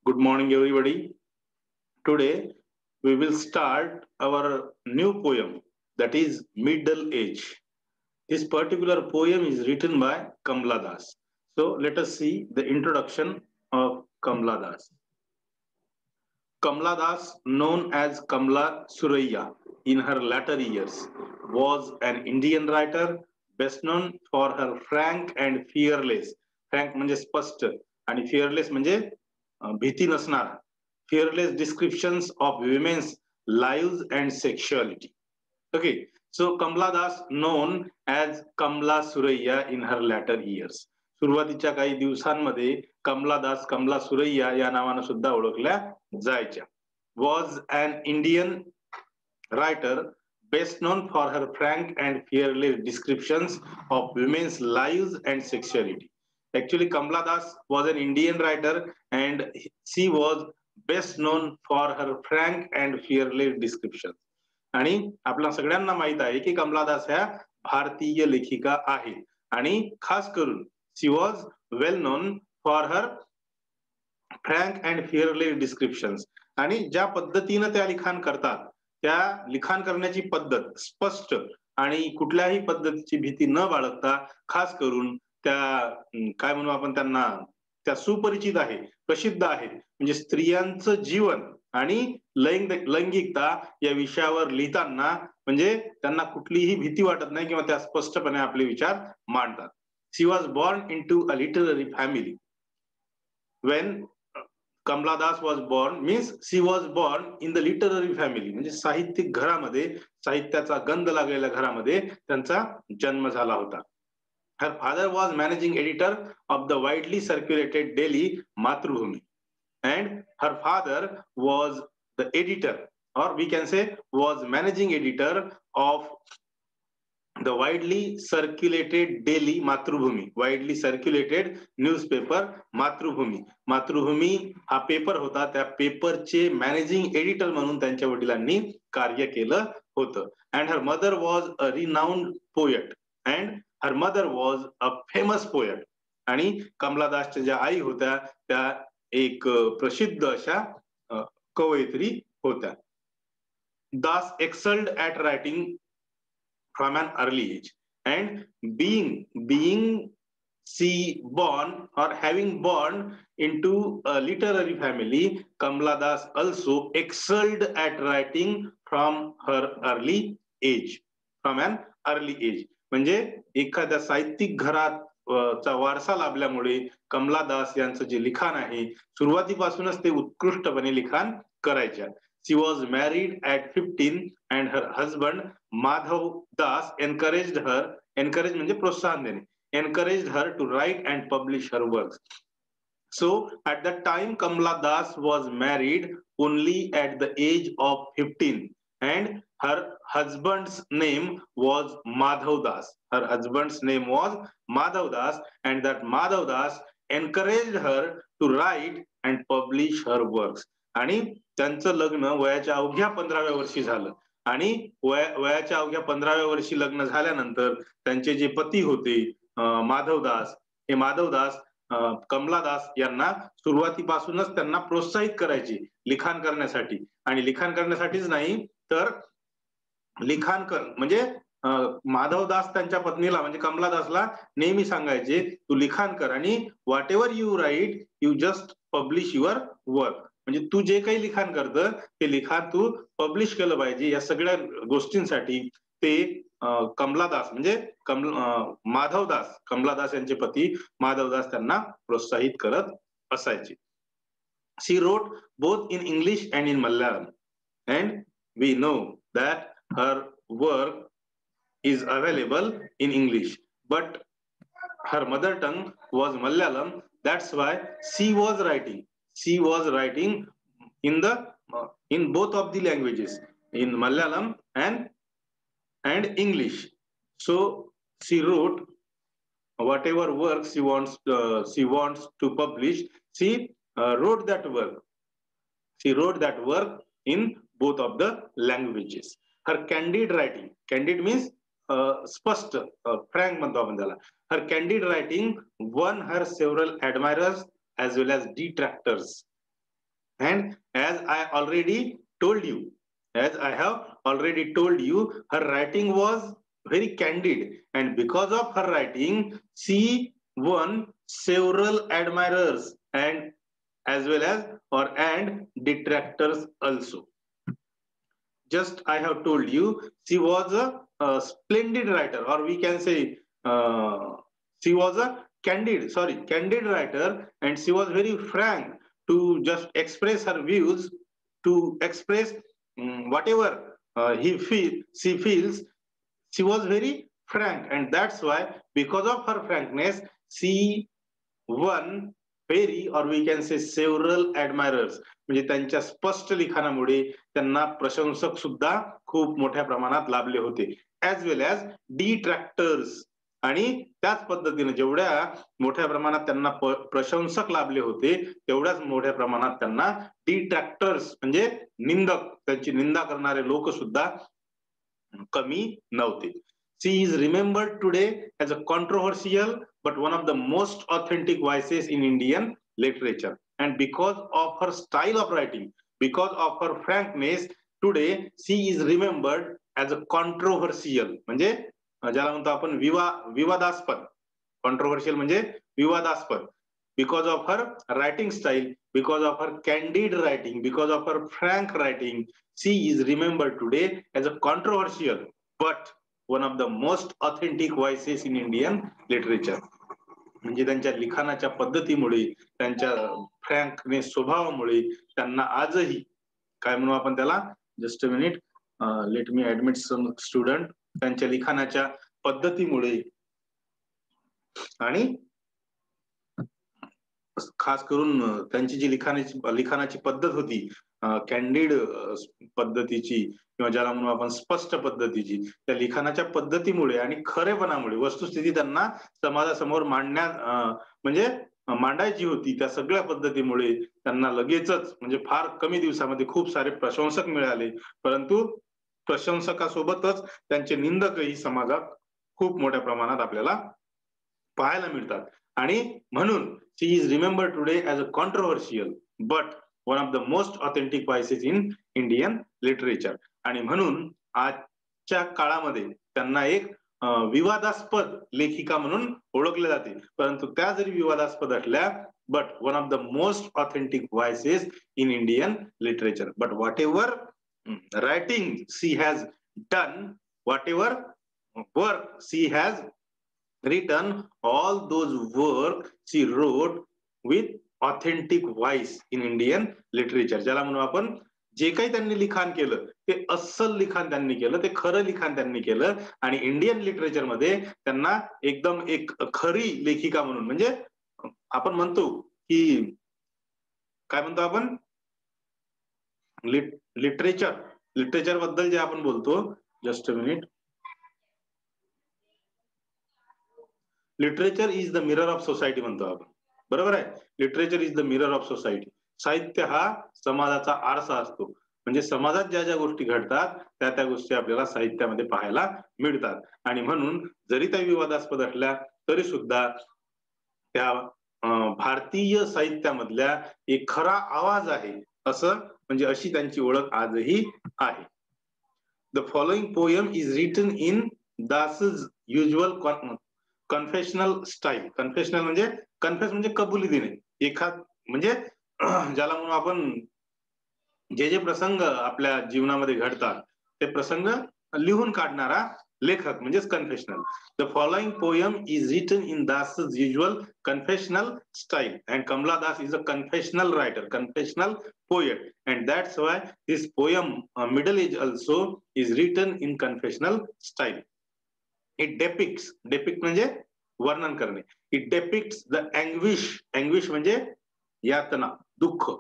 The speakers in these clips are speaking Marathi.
Good morning, everybody. Today we will start our new poem, that is Middle Age. This particular poem is written by Kamla Das. So let us see the introduction of Kamla Das. Kamla Das, known as Kamla Suraiya in her latter years, was an Indian writer best known for her frank and fearless. Frank म्हणजे स्पष्ट आणि fearless म्हणजे भीती नसणारा. Fearless descriptions of women's lives and sexuality. Okay, so Kamla Das, known as Kamla Suraiya in her latter years. सुरुवातीच्या काही दिवसांमध्ये कमला दास कमला सुरैया या नावानं सुद्धा ओळखल्या जायच्या. Was an Indian writer best known for her frank and fearless descriptions of women's lives and sexuality. Actually, Kamala Das was an Indian writer and she was best known for her frank and fearless descriptions. आणि आपल्या सगळ्यांना माहित आहे की कमला दास ह्या भारतीय लेखिका आहेत आणि खास करून she was well known for her frank and fearless descriptions. आणि ज्या पद्धतीनं त्या लिखाण करतात त्या लिखाण करण्याची पद्धत स्पष्ट आणि कुठल्याही पद्धतीची भीती न बाळगता खास करून त्या काय म्हणू आपण त्यांना त्या सुपरिचित आहे, प्रसिद्ध आहे. म्हणजे स्त्रियांचं जीवन आणि लैंगिकता या विषयावर लिहिताना म्हणजे त्यांना कुठलीही भीती वाटत नाही किंवा त्या स्पष्टपणे आपले विचार मांडतात. She was born into a literary family. When Kamala Das was born means she was born in the literary family, म्हणजे साहित्यिक घरामध्ये, साहित्याचा गंध लागलेल्या घरामध्ये त्यांचा जन्म झाला होता. Her father was managing editor of the widely circulated daily Mathrubhumi, and her father was the editor, or we can say was managing editor of the widely circulated daily Mathrubhumi, widely circulated newspaper Mathrubhumi. मातृभूमी हा पेपर होता, त्या पेपरचे मॅनेजिंग एडिटर म्हणून त्यांच्या वडिलांनी कार्य केलं होतं. And her mother was a renowned poet and her mother was a famous poet. आणि कमला दासच्या ज्या आई होत्या त्या एक प्रसिद्ध अशा कवयित्री होत्या. Das excelled at writing from an early age, and being she born or having born into a literary family, Kamala Das also excelled at writing from her early age, from an early age. म्हणजे एखाद्या साहित्यिक घरात चा वारसा लाभल्यामुळे कमला दास यांचं जे लिखाण आहे सुरुवातीपासूनच ते उत्कृष्टपणे लिखाण करायच्या. She was married at 15 and her husband Madhav Das encouraged म्हणजे प्रोत्साहन देणे, encouraged her to write and publish her works. So at that time Kamala Das was married only at the age of 15 and her husband's name was Madhav Das. Her husband's name was Madhav Das and that Madhav Das encouraged her to write and publish her works. आणि त्यांचं लग्न वयाच्या अवघ्या 15व्या वर्षी झालं आणि वयाच्या अवघ्या 15व्या वर्षी लग्न झाल्यानंतर त्यांचे जे पती होते माधवदास, हे माधवदास कमला दास यांना सुरुवातीपासूनच त्यांना प्रोत्साहित करायचे लिखाण करण्यासाठी. आणि लिखाण करण्यासाठीच नाही तर लिखाण कर म्हणजे माधवदास त्यांच्या पत्नीला म्हणजे कमला दासला नेहमी सांगायचे तू लिखाण कर आणि whatever you write you just publish your work. म्हणजे तू जे काही लिखाण करतं ते लिखाण तू पब्लिश केलं पाहिजे. या सगळ्या गोष्टींसाठी ते कमलादास म्हणजे माधवदास, कमलादास यांचे पती माधवदास त्यांना प्रोत्साहित करत असायचे. She wrote both in English and in Malayalam and we know that her work is available in English, but her mother tongue was Malayalam. That's why she was writing in the in both of the languages, in Malayalam and English. So she wrote whatever work she wants to publish. She wrote that work in both of the languages. Her candid writing, candid means स्पष्ट, फ्रँक म्हणतो आपण त्याला. Her candid writing won her several admirers as well as detractors. And as I already told you, as I have already told you, her writing was very candid, and because of her writing, she won several admirers and as well as or and detractors also. Just I have told you, she was a splendid writer, or we can say she was a candid writer, and she was very frank to just express her views, to express whatever she feels. She was very frank, and that's why, because of her frankness, she won very, or we can say several admirers. म्हणजे त्यांच्या स्पष्ट लिखाणामुळे त्यांना प्रशंसक सुद्धा खूप मोठ्या प्रमाणात लाभले होते, ऍज वेल ऍज डिट्रॅक्टर्स. आणि त्याच पद्धतीने जेवढ्या मोठ्या प्रमाणात त्यांना प्रशंसक लाभले होते, तेवढ्याच मोठ्या प्रमाणात त्यांना डिट्रॅक्टर्स म्हणजे निंदक, त्यांची निंदा करणारे लोक सुद्धा कमी नव्हते. She is remembered today as a controversial but one of the most authentic voices in Indian literature. And because of her style of writing, because of her frankness, today she is remembered as a controversial, म्हणजे ज्याला म्हणतो आपण विवादास्पद. कॉन्ट्रोवर्शियल म्हणजे विवादास्पद. Because of her writing style, because of her candid writing, because of her frank writing, she is remembered today as a controversial but one of the most authentic voices in Indian literature. म्हणजे त्यांच्या लिखाणाच्या पद्धतीमुळे, त्यांच्या फ्रँकनेस स्वभावामुळे त्यांना आजही काय म्हणू आपण त्याला, just a minute, let me admit some student, त्यांच्या लिखाणाच्या पद्धतीमुळे आणि खास करून त्यांची जी लिखाणाची पद्धत होती, कॅन्डिड पद्धतीची, किंवा ज्याला म्हणून आपण स्पष्ट पद्धतीची, त्या लिखाणाच्या पद्धतीमुळे आणि खरेपणामुळे वस्तुस्थिती त्यांना समाजासमोर म्हणजे मांडायची होती, त्या सगळ्या पद्धतीमुळे त्यांना लगेचच म्हणजे फार कमी दिवसामध्ये खूप सारे प्रशंसक मिळाले. परंतु प्रशंसकासोबतच त्यांचे निंदकही समाजात खूप मोठ्या प्रमाणात आपल्याला पाहायला मिळतात. आणि म्हणून she is remembered today as a controversial but one of the most authentic voices in Indian literature. आणि म्हणून आजच्या काळामध्ये त्यांना एक विवादास्पद लेखिका म्हणून ओळखले जाते. परंतु त्या जरी विवादास्पद असल्या, but one of the most authentic voices in Indian literature. But whatever writing she has done, whatever work she has written, all those work she wrote with authentic voice in Indian literature. ज्याला म्हणू आपण, जे काही त्यांनी लिखाण केलं ते अस्सल लिखाण त्यांनी केलं, ते खरं लिखाण त्यांनी केलं. आणि इंडियन लिटरेचर मध्ये त्यांना एकदम एक खरी लेखिका म्हणून, म्हणजे आपण म्हणतो की काय म्हणतो आपण, लिटरेचर बद्दल जे आपण बोलतो, just a minute, literature is the mirror of society म्हणतो आपण, बरोबर आहे. Literature is the mirror of society. साहित्य हा समाजाचा आरसा असतो. म्हणजे समाजात ज्या ज्या गोष्टी घडतात त्या त्या गोष्टी आपल्याला साहित्यामध्ये पाहायला मिळतात. आणि म्हणून जरी त्या विवादास्पद असल्या तरी सुद्धा त्या भारतीय साहित्यामधल्या एक खरा आवाज आहे, असं म्हणजे अशी त्यांची ओळख आजही आहे. The following poem is written in Das's usual confessional style. Confessional म्हणजे कन्फेस म्हणजे कबुली देणे. एखाद म्हणजे ज्याला म्हणून आपण जे जे प्रसंग आपल्या जीवनामध्ये घडतात ते प्रसंग लिहून काढणारा लेखक म्हणजेच confessional. The following poem is written in Das's usual confessional style and Kamala Das is a confessional writer, confessional poet, and that's why this poem Middle Age also is written in confessional style. It depict म्हणजे वर्णन करणे. It depicts the anguish म्हणजे यातना, दुःख.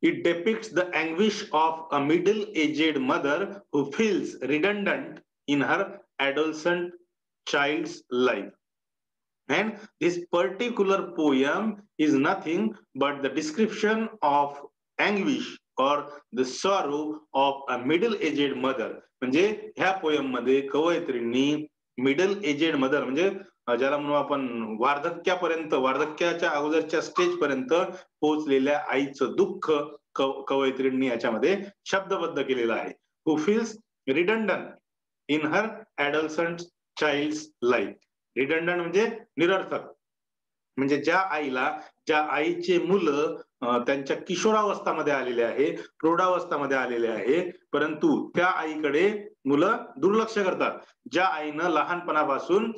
It depicts the anguish of a middle-aged mother who feels redundant in her adolescent child's life. And this particular poem is nothing but the description of anguish or the sorrow of a middle-aged mother. म्हणजे ह्या पोयम मध्ये कवयित्रींनी मिडल एजेड मदर म्हणजे ज्याला म्हणू आपण वार्धक्यापर्यंत, वार्धक्याच्या अगोदरच्या स्टेज पर्यंत पोहोचलेल्या आईचं दुःख कवयित्रींनी याच्यामध्ये शब्दबद्ध केलेलं आहे. Who feels redundant in her adolescent child's life. Redundant म्हणजे निरर्थक, म्हणजे ज्या आईचे मुलं त्यांच्या किशोरावस्थामध्ये आलेले आहे, प्रौढावस्थामध्ये आलेले आहे, परंतु त्या आईकडे मुलं दुर्लक्ष करतात. ज्या आईनं लहानपणापासून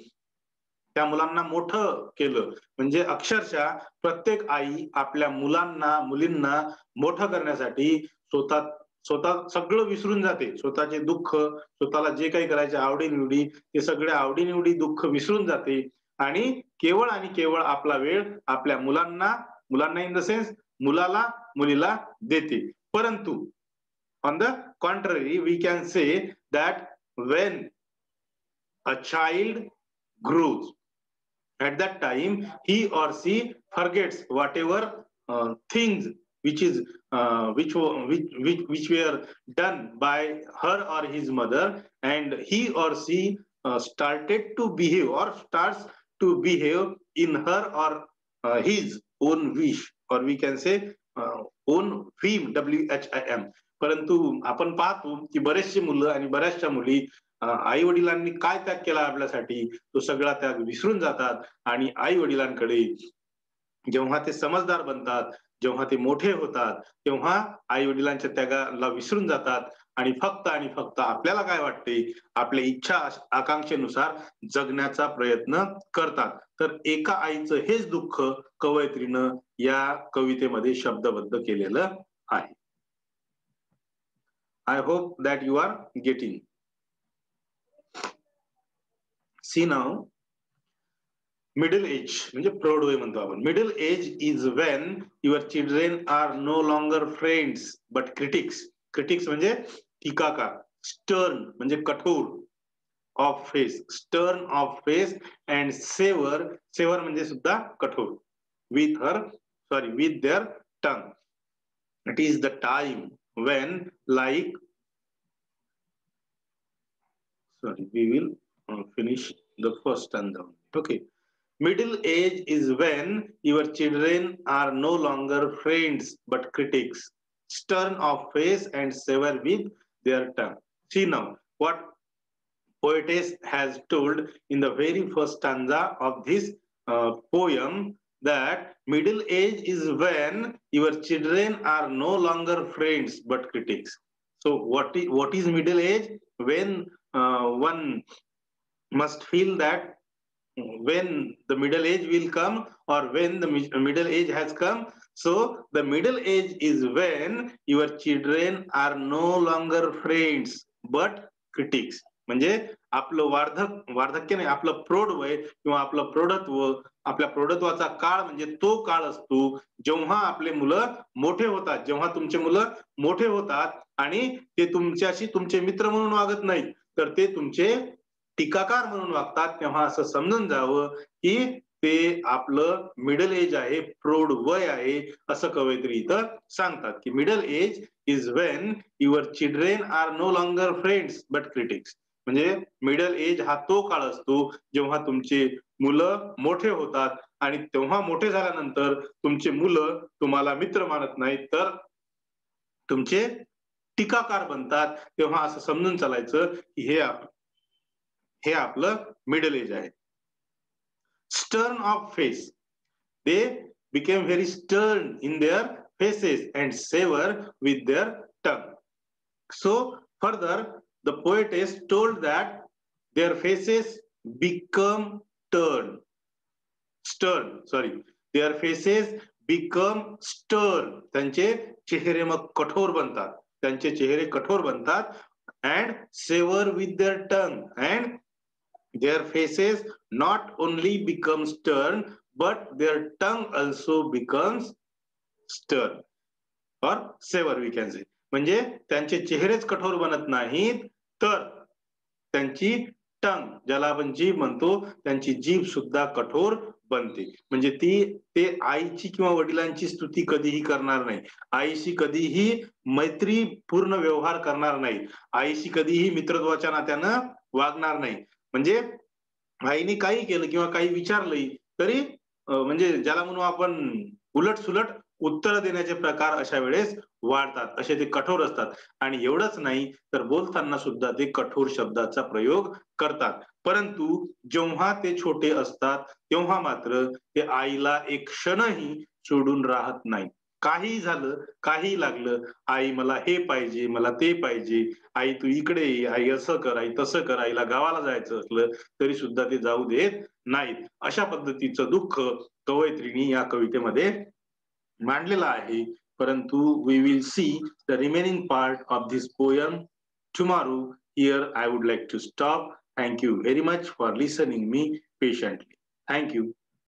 त्या मुलांना मोठं केलं, म्हणजे अक्षरशः प्रत्येक आई आपल्या मुलांना, मुलींना मोठं करण्यासाठी स्वतः स्वतः सगळं विसरून जाते. स्वतःचे दुःख, स्वतःला जे काही करायचे आवडी-निवडी, ते सगळे आवडी-निवडी, दुःख विसरून जाते आणि केवळ आणि केवळ आपला वेळ आपल्या मुलांना, मुलांना इन द सेन्स मुलाला, मुलीला देते. परंतु on the contrary we can say that when a child grows, at that time he or she forgets whatever things which is which were done by her or his mother, and he or she started to behave or starts to behave in her or his own wish, or we can say own whim, WHIM. परंतु आपण पाहतो की बरेचसे मुलं आणि बऱ्याचशा मुली आई वडिलांनी काय त्याग केला आपल्यासाठी तो सगळा त्याग विसरून जातात आणि आई वडिलांकडे जेव्हा ते समजदार बनतात, जेव्हा ते मोठे होतात, तेव्हा आई वडिलांच्या त्यागाला विसरून जातात आणि फक्त आपल्याला काय वाटते, आपल्या इच्छा आकांक्षेनुसार जगण्याचा प्रयत्न करतात. तर एका आईचं हेच दुःख कवयित्रीनं या कवितेमध्ये शब्दबद्ध केलेलं आहे. I hope that you are getting. See now, middle age म्हणजे प्रौढ वय म्हणतो आपण. Middle age is when your children are no longer friends but critics. Critics म्हणजे टीकाकार. स्टर्न म्हणजे कठोर. Of face, stern of face, and severe, severe म्हणजे सुद्धा कठोर. With their tongue. It is the time when like, we will finish the first stanza. Okay. Middle age is when your children are no longer friends but critics, stern of face and sever with their tongue. See now what poetess has told in the very first stanza of this poem, that middle age is when your children are no longer friends but critics. So what is middle age? When one must feel that when the middle age will come, or when the middle age has come. So the middle age is when your children are no longer friends but critics. म्हणजे आपलं वार्धक्य नाही, आपलं प्रौढ वय किंवा आपलं प्रौढत्व, आपल्या प्रौढत्वाचा काळ म्हणजे तो काळ असतो जेव्हा आपले मुलं मोठे होतात. जेव्हा तुमचे मुलं मोठे होतात आणि ते तुमच्याशी तुमचे मित्र म्हणून वागत नाहीत, तर ते तुमचे टीकाकार म्हणून वागतात. तेव्हा असं समजून जावं की ते आपलं मिडल एज आहे, प्रौढ वय आहे, असं कवयित्री इथं सांगतात की middle age is when your children are no longer friends but critics. म्हणजे मिडल एज हा तो काळ असतो जेव्हा तुमचे मुलं मोठे होतात आणि तेव्हा मोठे झाल्यानंतर तुमचे मुलं तुम्हाला मित्र मानत नाहीत, तर तुमचे टीकाकार बनतात. तेव्हा असं समजून चालायचं की हे आपलं मिडल एज आहे. Stern of face, they became very stern in their faces and sever with their tongue. So further the poetess told that their faces become their faces become stern. त्यांचे चेहरे मग कठोर बनतात, त्यांचे चेहरे कठोर बनतात. and sever with their tongue, and their faces not only become stern but their tongue also becomes stern or sever, we can say. म्हणजे त्यांचे चेहरेच कठोर बनत नाहीत, तर त्यांची टंग, ज्याला आपण जीभ म्हणतो, त्यांची जीभ सुद्धा कठोर बनते. म्हणजे ते आईची किंवा वडिलांची स्तुती कधीही करणार नाही, आईशी कधीही मैत्रीपूर्ण व्यवहार करणार नाही, आईशी कधीही मित्रत्वाच्या नात्यानं वागणार नाही. म्हणजे आईने काही केलं किंवा काही विचारलंही तरी म्हणजे ज्याला म्हणू आपण उलट-सुलट उत्तरं देण्याचे प्रकार अशा वेळेस वाढतात. असे ते कठोर असतात आणि एवढंच नाही तर बोलताना सुद्धा ते कठोर शब्दाचा प्रयोग करतात. परंतु जेव्हा ते छोटे असतात, तेव्हा मात्र ते आईला एक क्षणही सोडून राहत नाहीत. काहीही झालं, काहीही लागलं, "आई मला हे पाहिजे, मला ते पाहिजे. आई तू इकडे ये, आई असं कर, आई तसं कर." आईला गावाला जायचं असलं तरी सुद्धा ते जाऊ देत नाहीत. अशा पद्धतीचं दुःख कवयित्रीनी या कवितेमध्ये मांडलेलं आहे. परंतु we will see the remaining part of this poem tomorrow. Here I would like to stop. Thank you very much for listening me patiently. Thank you.